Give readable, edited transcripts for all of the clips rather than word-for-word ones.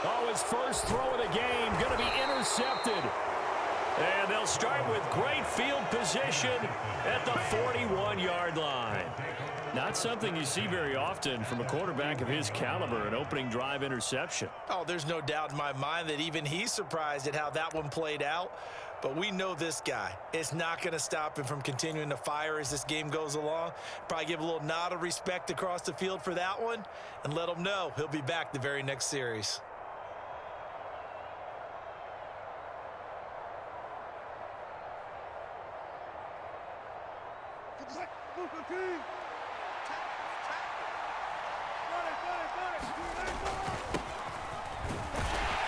Oh, his first throw of the game going to be intercepted. And they'll start with great field position at the 41-yard line. Not something you see very often from a quarterback of his caliber, an opening drive interception. Oh, there's no doubt in my mind that even he's surprised at how that one played out. But we know this guy. It's not going to stop him from continuing to fire as this game goes along. Probably give a little nod of respect across the field for that one and let him know he'll be back the very next series.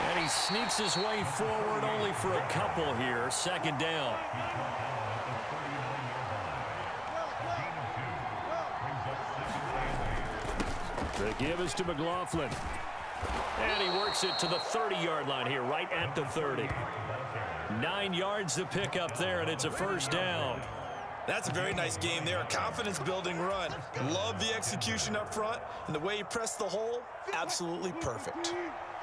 And he sneaks his way forward only for a couple here. Second down. The give is to McLaughlin. And he works it to the 30-yard line here, right at the 30. 9 yards to pick up there, and it's a first down. That's a very nice game there, a confidence-building run. Love the execution up front, and the way he pressed the hole, absolutely perfect.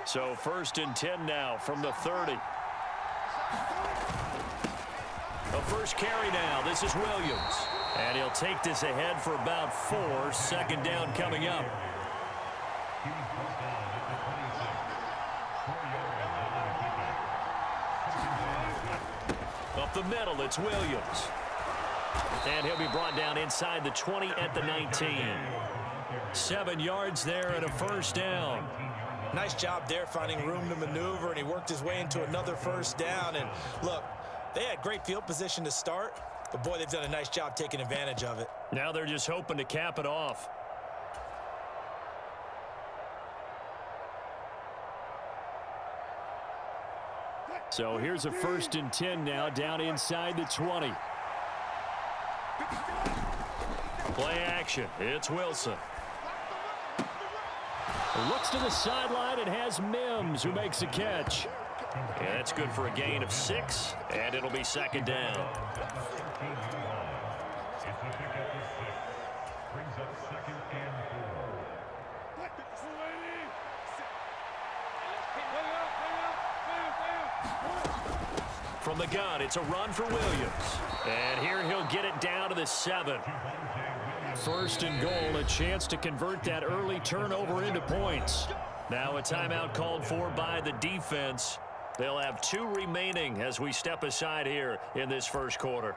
So 1st and 10 now from the 30. The first carry now. This is Williams. And he'll take this ahead for about 4. Second down coming up. Up the middle, it's Williams. And he'll be brought down inside the 20 at the 19. 7 yards there and a first down. Nice job there finding room to maneuver, and he worked his way into another first down. And look, they had great field position to start, but boy, they've done a nice job taking advantage of it. Now they're just hoping to cap it off. So here's a 1st and 10 now down inside the 20. Play action. It's Wilson. Looks to the sideline and has Mims who makes a catch. Yeah, that's good for a gain of 6, and it'll be second down. From the gun, it's a run for Williams. And here he'll get it down to the 7. 1st and goal, a chance to convert that early turnover into points. Now a timeout called for by the defense. They'll have 2 remaining as we step aside here in this first quarter.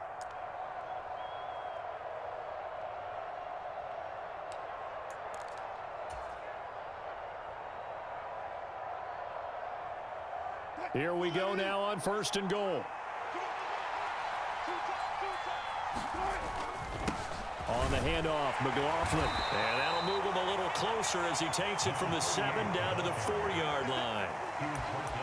Here we go now on 1st and goal. On the handoff, McLaughlin. And that'll move him a little closer as he takes it from the 7 down to the 4-yard line.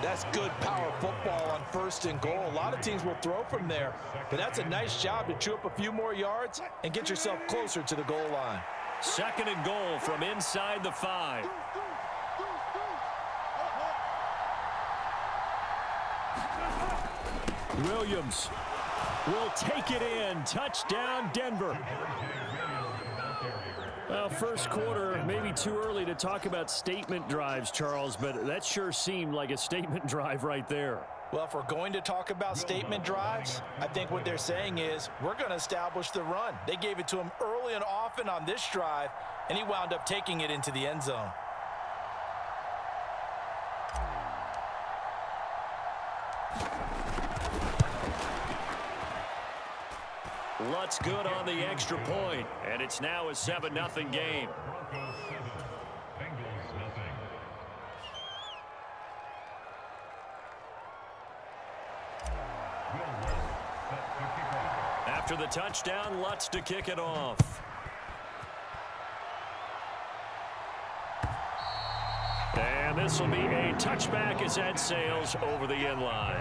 That's good power football on 1st and goal. A lot of teams will throw from there, but that's a nice job to chew up a few more yards and get yourself closer to the goal line. 2nd and goal from inside the 5. Williams will take it in. Touchdown, Denver. Well, first quarter, maybe too early to talk about statement drives, Charles, but that sure seemed like a statement drive right there. Well, if we're going to talk about statement drives, I think what they're saying is we're going to establish the run. They gave it to him early and often on this drive, and he wound up taking it into the end zone. Lutz good on the extra point, and it's now a 7-0 game. After the touchdown, Lutz to kick it off. And this will be a touchback as that sails over the end line.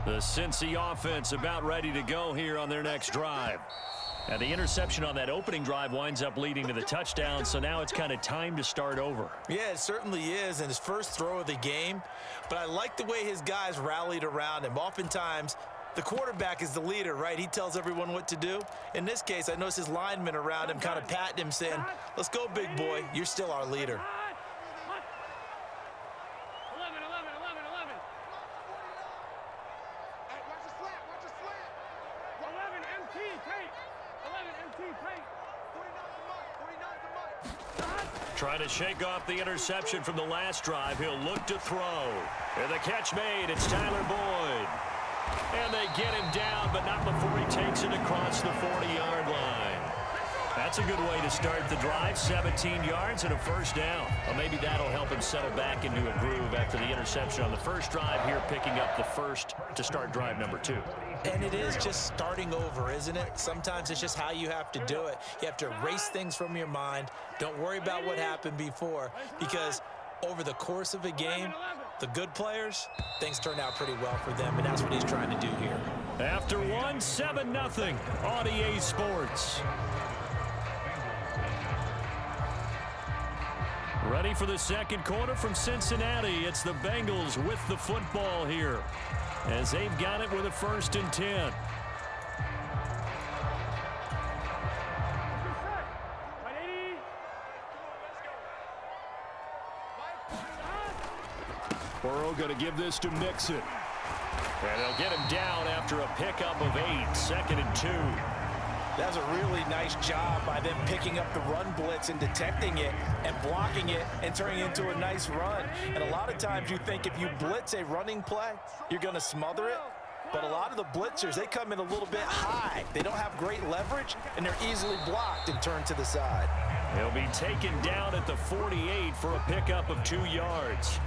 The Cincy offense about ready to go here on their next drive. And the interception on that opening drive winds up leading to the touchdown, so now it's kind of time to start over. Yeah, it certainly is, and his first throw of the game. But I like the way his guys rallied around him. Oftentimes, the quarterback is the leader, right? He tells everyone what to do. In this case, I noticed his linemen around him kind of patting him, saying, let's go, big boy. You're still our leader. 11. Hey, watch the slant. 11 MT tape. 11 MT tape. 49's the mic. Trying to shake off the interception from the last drive. He'll look to throw. And the catch made. It's Tyler Boyd. And they get him down, but not before he takes it across the 40-yard line. That's a good way to start the drive. 17 yards and a first down. Well, maybe that'll help him settle back into a groove after the interception on the first drive here, picking up the first to start drive number 2. And it is just starting over, isn't it? Sometimes it's just how you have to do it. You have to erase things from your mind. Don't worry about what happened before, because over the course of a game, the good players, things turn out pretty well for them, and that's what he's trying to do here. After one, 7-0 on EA Sports. Ready for the second quarter from Cincinnati. It's the Bengals with the football here, as they've got it with a 1st and 10. Burrow going to give this to Mixon. And they'll get him down after a pickup of 8, 2nd and 2. That's a really nice job by them picking up the run blitz and detecting it and blocking it and turning it into a nice run. And a lot of times you think if you blitz a running play, you're going to smother it. But a lot of the blitzers, they come in a little bit high. They don't have great leverage, and they're easily blocked and turned to the side. He'll be taken down at the 48 for a pickup of 2 yards.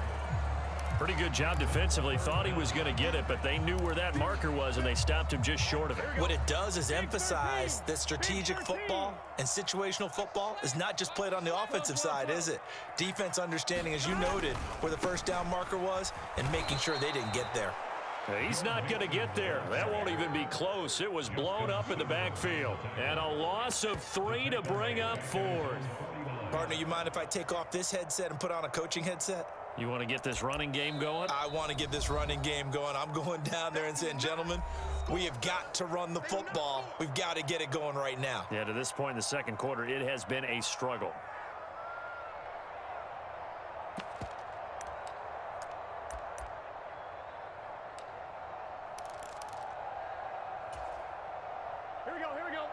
Pretty good job defensively. Thought he was going to get it, but they knew where that marker was, and they stopped him just short of it. What it does is emphasize that strategic football and situational football is not just played on the offensive side, is it? Defense understanding, as you noted, where the first down marker was and making sure they didn't get there. He's not going to get there. That won't even be close. It was blown up in the backfield. And a loss of 3 to bring up 4th. Partner, you mind if I take off this headset and put on a coaching headset? You want to get this running game going? I want to get this running game going. I'm going down there and saying, gentlemen, we have got to run the football. We've got to get it going right now. Yeah, to this point in the second quarter, it has been a struggle.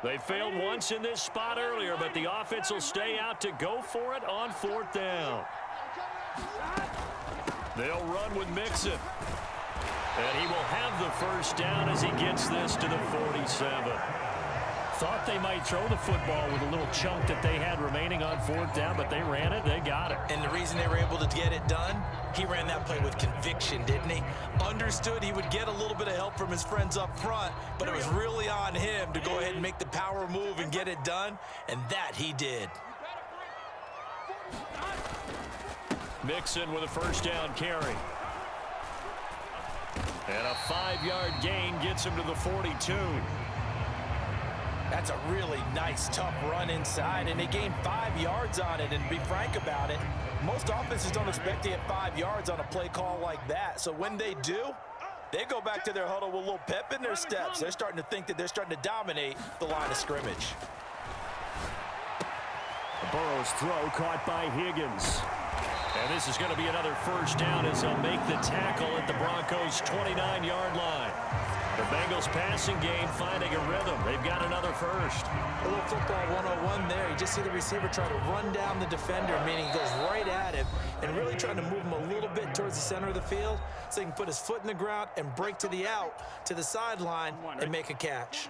They failed once in this spot earlier, but the offense will stay out to go for it on 4th down. They'll run with Mixon. And he will have the first down as he gets this to the 47. Thought they might throw the football with a little chunk that they had remaining on 4th down, but they ran it, they got it. And the reason they were able to get it done, he ran that play with conviction, didn't he? Understood he would get a little bit of help from his friends up front, but it was really on him to go ahead and make the power move and get it done, and that he did. Mixon with a first down carry. And a 5-yard gain gets him to the 42. That's a really nice, tough run inside, and they gained 5 yards on it. And to be frank about it, most offenses don't expect to get 5 yards on a play call like that. So when they do, they go back to their huddle with a little pep in their steps. They're starting to think that they're starting to dominate the line of scrimmage. Burrow's throw caught by Higgins. And this is going to be another first down as they'll make the tackle at the Broncos' 29-yard line. The Bengals passing game finding a rhythm. They've got another first. A little football 101 there. You just see the receiver try to run down the defender, meaning he goes right at him and really trying to move him a little bit towards the center of the field so he can put his foot in the ground and break to the out, to the sideline, and make a catch.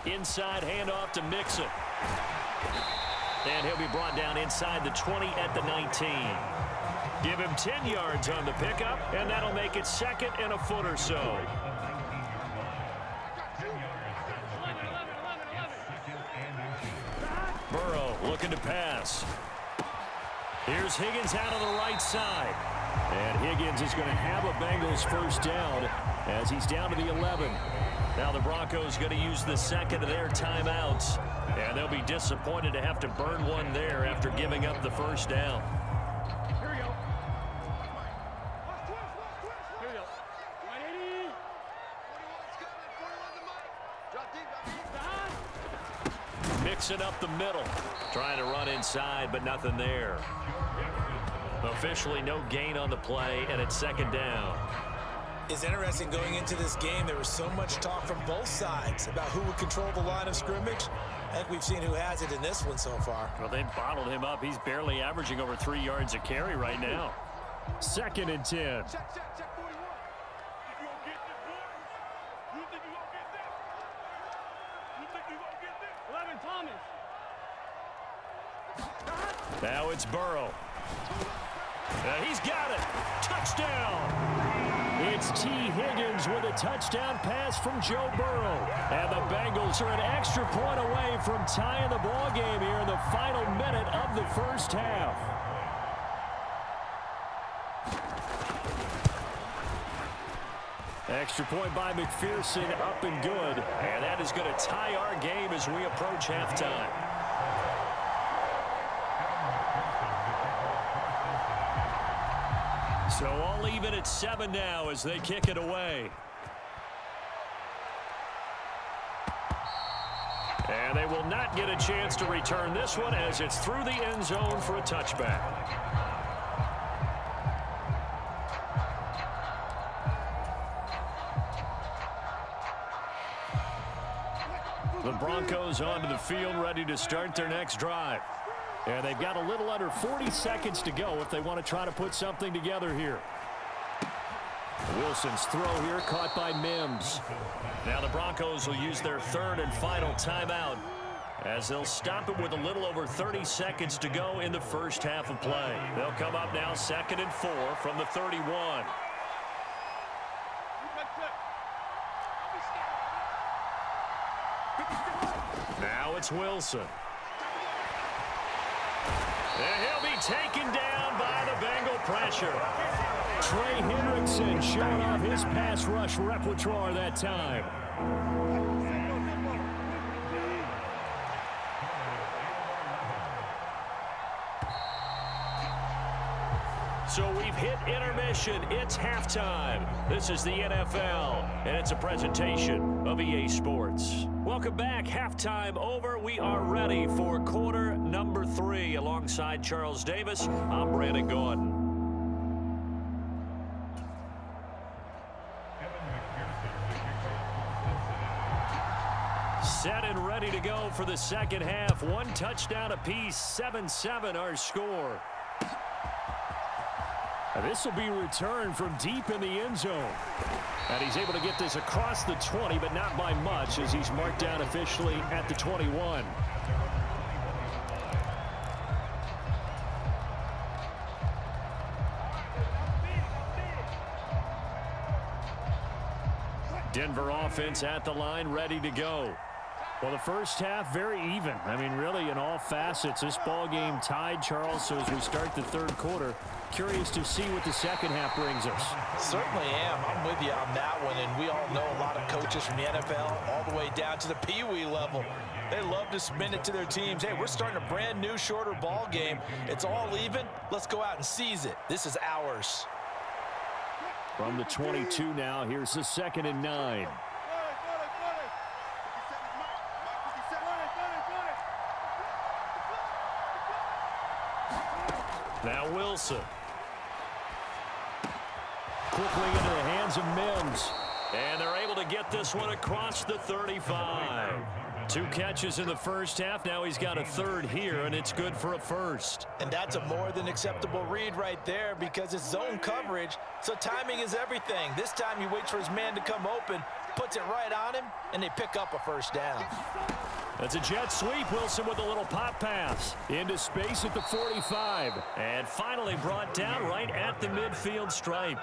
Inside handoff to Mixon. And he'll be brought down inside the 20 at the 19. Give him 10 yards on the pickup, and that'll make it 2nd and a foot or so. looking to pass. Here's Higgins out on the right side. And Higgins is going to have a Bengals first down as he's down to the 11. Now the Broncos going to use the second of their timeouts. And they'll be disappointed to have to burn one there after giving up the first down. Here we go. Here we go. 180. 41's coming. 41's the mic. Drop deep. Mixing up the middle. Trying to run inside, but nothing there. Officially no gain on the play, and it's second down. It's interesting going into this game. There was so much talk from both sides about who would control the line of scrimmage. I think we've seen who has it in this one so far. Well, they bottled him up. He's barely averaging over 3 yards a carry right now. Second and 10. Check 41. You gonna get this, boy? You think you gonna get this? You think you gonna get this? 11 Thomas. Now it's Burrow. He's got it. Touchdown. It's T. Higgins with a touchdown pass from Joe Burrow. And the Bengals are an extra point away from tying the ball game here in the final minute of the first half. Extra point by McPherson, up and good. And that is going to tie our game as we approach halftime. So all even at 7 now as they kick it away. And they will not get a chance to return this one as it's through the end zone for a touchback. The Broncos onto the field ready to start their next drive. And they've got a little under 40 seconds to go if they want to try to put something together here. Wilson's throw here caught by Mims. Now the Broncos will use their third and final timeout as they'll stop it with a little over 30 seconds to go in the first half of play. They'll come up now 2nd and 4 from the 31. Now it's Wilson. And he'll be taken down by the Bengal pressure. Trey Hendrickson showing off his pass rush repertoire that time. So we've hit intermission. It's halftime. This is the NFL, and it's a presentation of EA Sports. Welcome back. Halftime over. We are ready for quarter number 3. Alongside Charles Davis, I'm Brandon Gordon. Set and ready to go for the second half. One touchdown apiece. 7-7 our score. This will be returned from deep in the end zone. And he's able to get this across the 20, but not by much as he's marked down officially at the 21. Denver offense at the line, ready to go. Well, the first half, very even. I mean, really, in all facets, this ball game tied, Charles. So as we start the third quarter, curious to see what the second half brings us. Certainly am. I'm with you on that one, and we all know a lot of coaches from the NFL all the way down to the Pee-wee level. They love to spin it to their teams. Hey, we're starting a brand new, shorter ball game. It's all even. Let's go out and seize it. This is ours. From the 22 now, here's the 2nd and 9. Now Wilson. Quickly into the hands of Mims. And they're able to get this one across the 35. 2 catches in the first half. Now he's got a third here, and it's good for a first. And that's a more than acceptable read right there because it's zone coverage, so timing is everything. This time he waits for his man to come open, puts it right on him, and they pick up a first down. That's a jet sweep. Wilson with a little pop pass into space at the 45. And finally brought down right at the midfield stripe.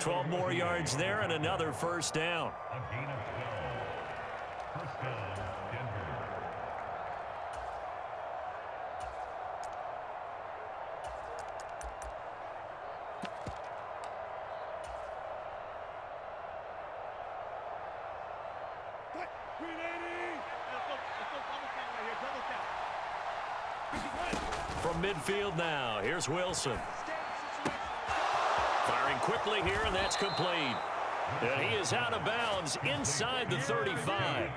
12 more yards there and another first down. Screen 80. Let's go double count right here. Double count. From midfield now, here's Wilson. Firing quickly here, and that's complete. And he is out of bounds inside the 35.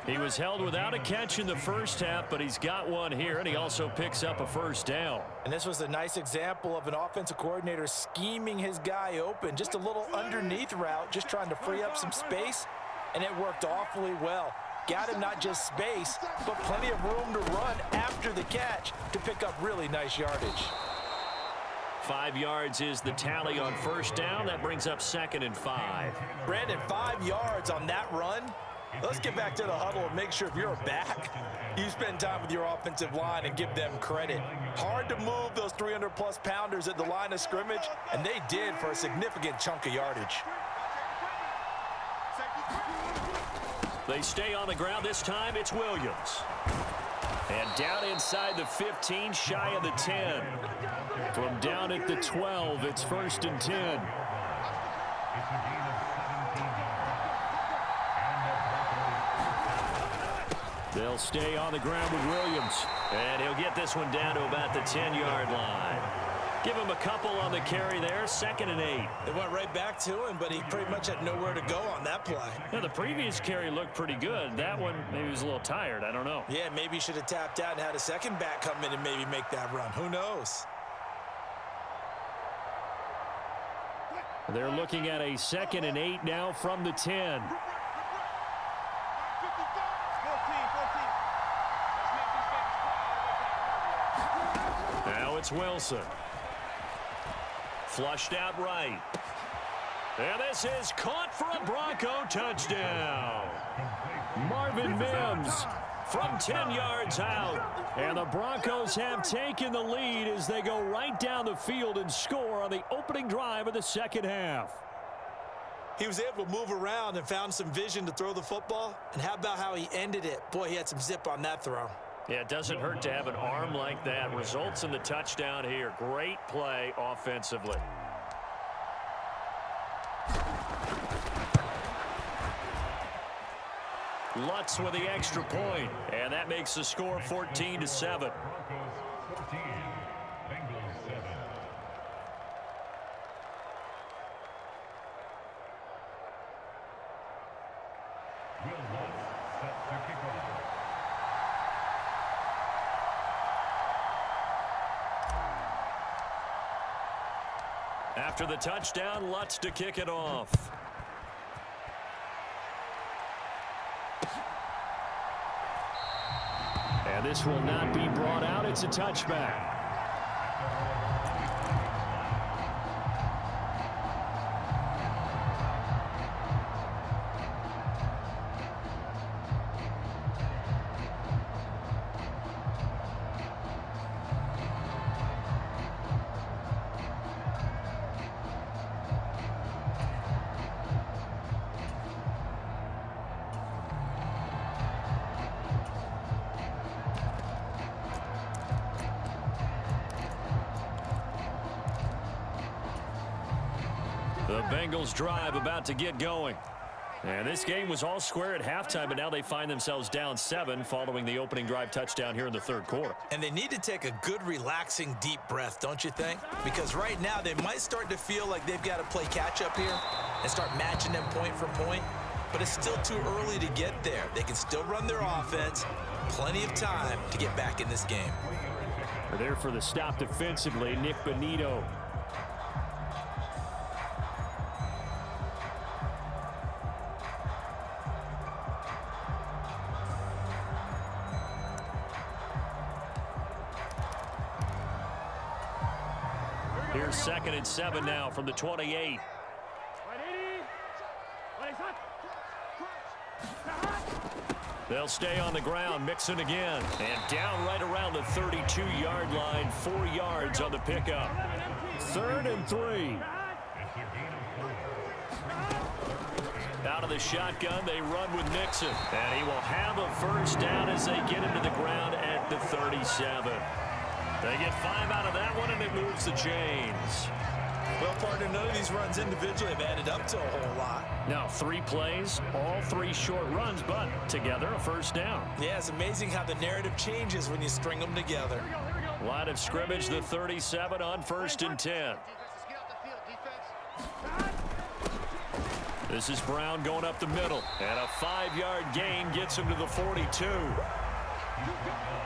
He was held without a catch in the first half, but he's got one here, and he also picks up a first down. And this was a nice example of an offensive coordinator scheming his guy open. Just a little underneath route, just trying to free up some space, and it worked awfully well. Got him not just space, but plenty of room to run after the catch to pick up really nice yardage. 5 yards is the tally on first down. That brings up 2nd and 5. Brandon, 5 yards on that run. Let's get back to the huddle and make sure if you're a back, you spend time with your offensive line and give them credit. Hard to move those 300-plus pounders at the line of scrimmage, and they did for a significant chunk of yardage. They stay on the ground. This time it's Williams. And down inside the 15, shy of the 10. From down at the 12, it's 1st and 10. They'll stay on the ground with Williams. And he'll get this one down to about the 10-yard line. Give him a couple on the carry there, 2nd and 8. They went right back to him, but he pretty much had nowhere to go on that play. Now, the previous carry looked pretty good. That one, maybe he was a little tired. I don't know. Yeah, maybe he should have tapped out and had a second back come in and maybe make that run. Who knows? They're looking at a 2nd and 8 now from the 10. Now it's Wilson. Flushed out right. And this is caught for a Bronco touchdown. Marvin Mims from 10 yards out. And the Broncos have taken the lead as they go right down the field and score on the opening drive of the second half. He was able to move around and found some vision to throw the football. And how about how he ended it? Boy, he had some zip on that throw. Yeah, it doesn't hurt to have an arm like that. Results in the touchdown here. Great play offensively. Lutz with the extra point, and that makes the score 14-7. After the touchdown, Lutz to kick it off. And this will not be brought out. It's a touchback. The Bengals drive about to get going. And this game was all square at halftime, but now they find themselves down 7 following the opening drive touchdown here in the third quarter. And they need to take a good, relaxing, deep breath, don't you think? Because right now they might start to feel like they've got to play catch-up here and start matching them point for point. But it's still too early to get there. They can still run their offense. Plenty of time to get back in this game. They're there for the stop defensively, Nick Bonito. Here's 2nd and 7 now from the 28. They'll stay on the ground, Mixon again. And down right around the 32-yard line, 4 yards on the pickup. 3rd and 3. Out of the shotgun, they run with Mixon. And he will have a first down as they get into the ground at the 37. They get 5 out of that one, and it moves the chains. Well, partner, none of these runs individually have added up to a whole lot. Now 3 plays, all 3 short runs, but together a first down. Yeah, it's amazing how the narrative changes when you string them together. Line of scrimmage, the 37 on 1st and 10. This is Brown going up the middle, and a 5-yard gain gets him to the 42.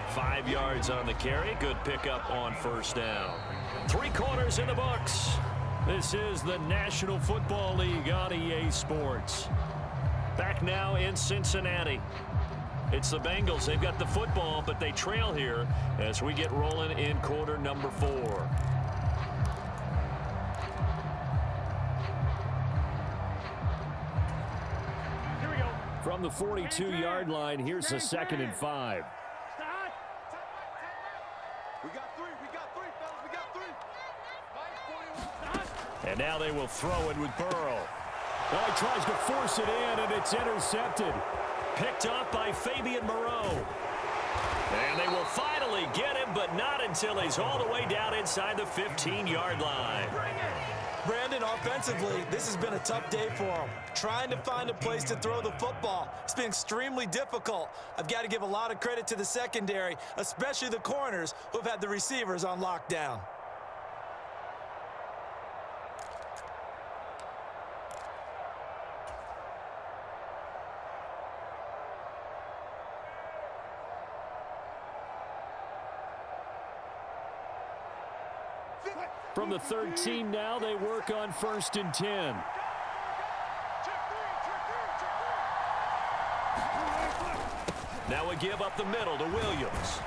5 yards on the carry. Good pickup on first down. 3 quarters in the books. This is the National Football League on EA Sports. Back now in Cincinnati. It's the Bengals. They've got the football, but they trail here as we get rolling in quarter number 4. From the 42-yard line, here's the 2nd and 5. We got 3, fellas, we got 3. And now they will throw it with Burrow. Oh, he tries to force it in, and it's intercepted. Picked up by Fabian Moreau. And they will finally get him, but not until he's all the way down inside the 15-yard line. Brandon, offensively, this has been a tough day for him. Trying to find a place to throw the football. It's been extremely difficult. I've got to give a lot of credit to the secondary, especially the corners who've had the receivers on lockdown. From the 13 now, they work on 1st and 10. Now we give up the middle to Williams.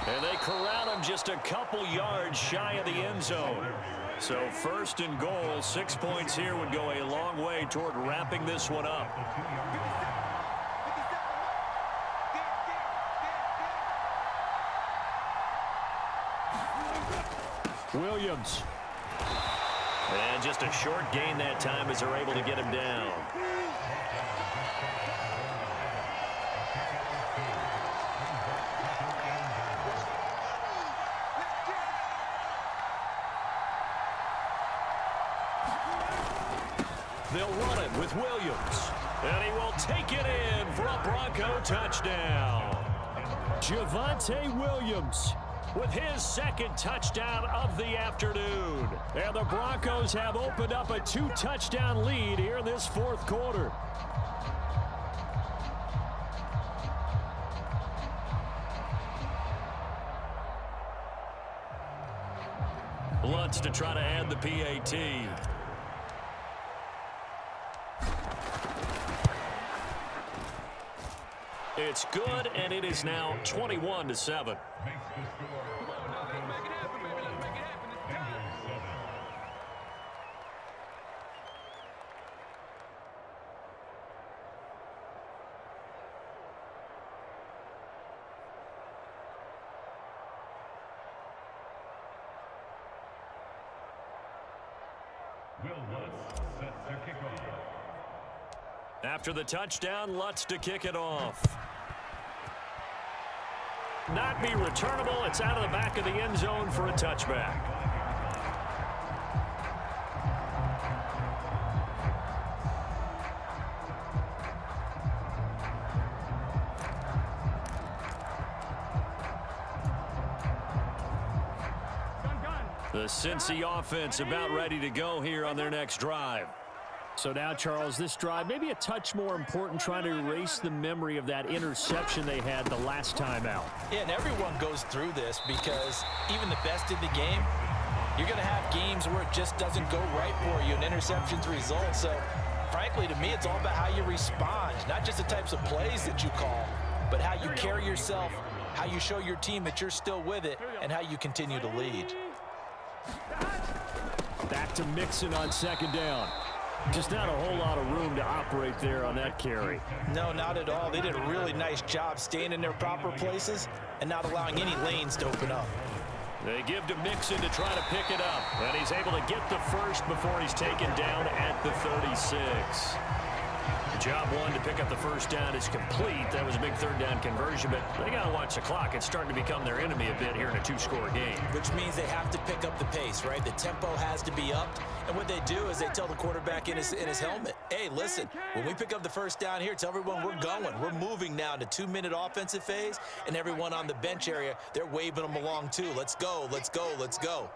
And they corral him just a couple yards shy of the end zone. So 1st and goal, 6 points here would go a long way toward wrapping this one up. Williams. And just a short gain that time as they're able to get him down. They'll run it with Williams. And he will take it in for a Bronco touchdown. Javonte Williams with his 2nd touchdown of the afternoon. And the Broncos have opened up a 2-touchdown lead here in this 4th quarter. Lutz to try to add the PAT. It's good, and it is now 21-7. After the touchdown, Lutz to kick it off. Not be returnable. It's out of the back of the end zone for a touchback. The Cincy offense about ready to go here on their next drive. So now, Charles, this drive maybe a touch more important, trying to erase the memory of that interception they had the last time out. Yeah, and everyone goes through this because even the best in the game, you're going to have games where it just doesn't go right for you and interceptions result. So, frankly, to me, it's all about how you respond, not just the types of plays that you call, but how you carry yourself, how you show your team that you're still with it, and how you continue to lead. Back to Mixon on 2nd down. Just not a whole lot of room to operate there on that carry. No, not at all. They did a really nice job staying in their proper places and not allowing any lanes to open up. They give to Mixon to try to pick it up. And he's able to get the first before he's taken down at the 36. Job one to pick up the first down is complete. That was a big third down conversion, but they got to watch the clock. It's starting to become their enemy a bit here in a two-score game. Which means they have to pick up the pace, right? The tempo has to be upped. And what they do is they tell the quarterback in his helmet, hey, listen, when we pick up the first down here, tell everyone we're going. We're moving now to 2-minute offensive phase, and everyone on the bench area, they're waving them along too. Let's go, let's go, let's go.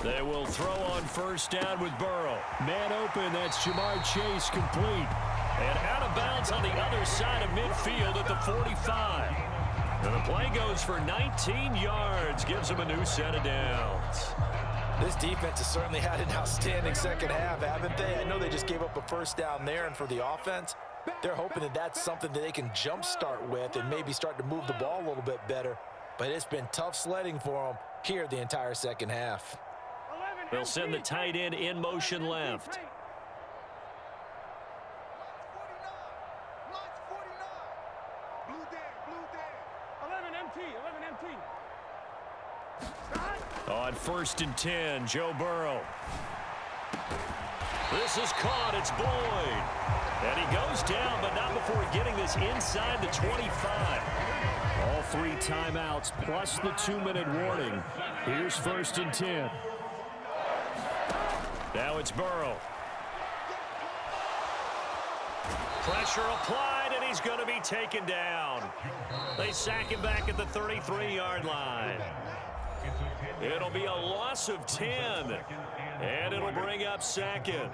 They will throw on first down with Burrow. Man open, that's Jamar Chase complete. And out of bounds on the other side of midfield at the 45. And the play goes for 19 yards, gives them a new set of downs. This defense has certainly had an outstanding second half, haven't they? I know they just gave up a first down there, and for the offense, they're hoping that that's something that they can jumpstart with and maybe start to move the ball a little bit better. But it's been tough sledding for them here the entire second half. They'll send the tight end in motion left. On first and 10, Joe Burrow. This is caught. It's Boyd. And he goes down, but not before getting this inside the 25. All 3 timeouts plus the 2-minute warning. Here's first and 10. Now it's Burrow. Pressure applied, and he's going to be taken down. They sack him back at the 33-yard line. It'll be a loss of 10, and it'll bring up second.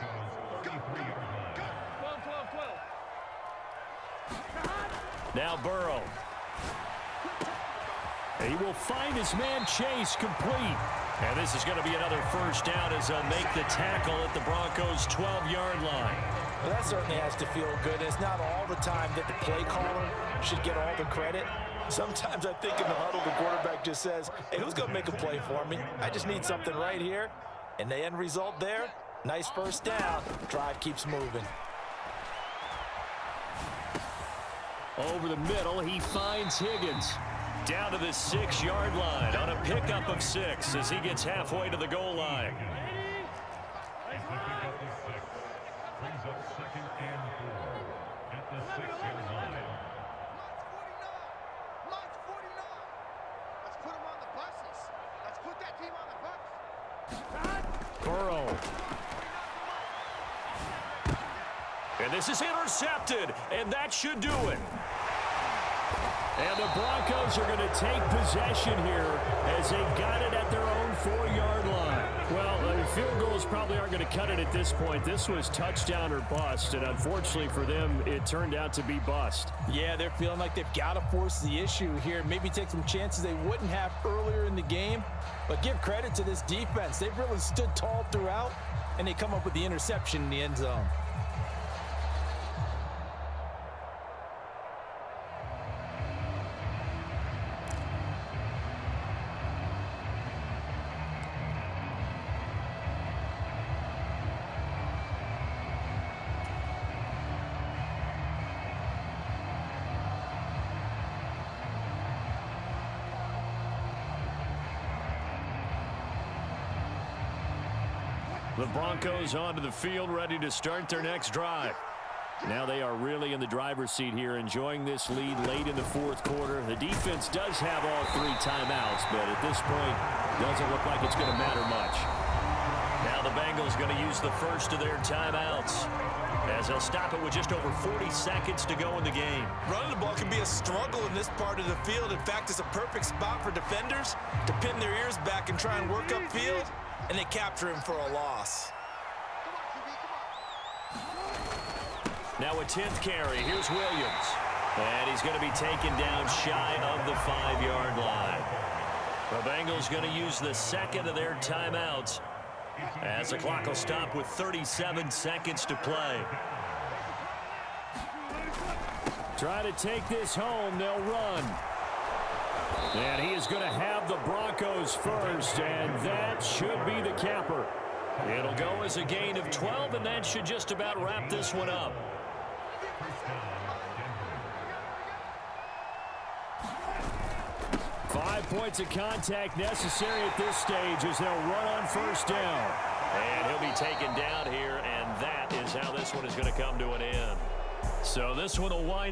Now Burrow. He will find his man Chase complete. And this is going to be another first down as they'll make the tackle at the Broncos' 12-yard line. Well, that certainly has to feel good. It's not all the time that the play caller should get all the credit. Sometimes I think in the huddle, the quarterback just says, hey, who's going to make a play for me? I just need something right here. And the end result there, nice first down. Drive keeps moving. Over the middle, he finds Higgins. Down to the 6-yard line on a pickup of 6 as he gets halfway to the goal line. Brings up second and 4 at the 6-yard line. Launch 49. Let's put him on the buses. Let's put that team on the bus. Burrow. And this is intercepted, and that should do it. And the Broncos are going to take possession here as they've got it at their own 4-yard line. Well, field goals probably aren't going to cut it at this point. This was touchdown or bust, and unfortunately for them, it turned out to be bust. Yeah, they're feeling like they've got to force the issue here. Maybe take some chances they wouldn't have earlier in the game. But give credit to this defense. They've really stood tall throughout, and they come up with the interception in the end zone. The Broncos onto the field, ready to start their next drive. Now they are really in the driver's seat here, enjoying this lead late in the fourth quarter. The defense does have all 3 timeouts, but at this point, doesn't look like it's going to matter much. Now the Bengals going to use the first of their timeouts as they'll stop it with just over 40 seconds to go in the game. Running the ball can be a struggle in this part of the field. In fact, it's a perfect spot for defenders to pin their ears back and try and work upfield, and they capture him for a loss. Now a 10th carry. Here's Williams. And he's going to be taken down shy of the 5-yard line. The Bengals going to use the second of their timeouts as the clock will stop with 37 seconds to play. Try to take this home. They'll run. And he is going to have the Broncos first, and that should be the capper. It'll go as a gain of 12, and that should just about wrap this one up. 5 points of contact necessary at this stage as they'll run on first down. And he'll be taken down here, and that is how this one is going to come to an end. So this one will wind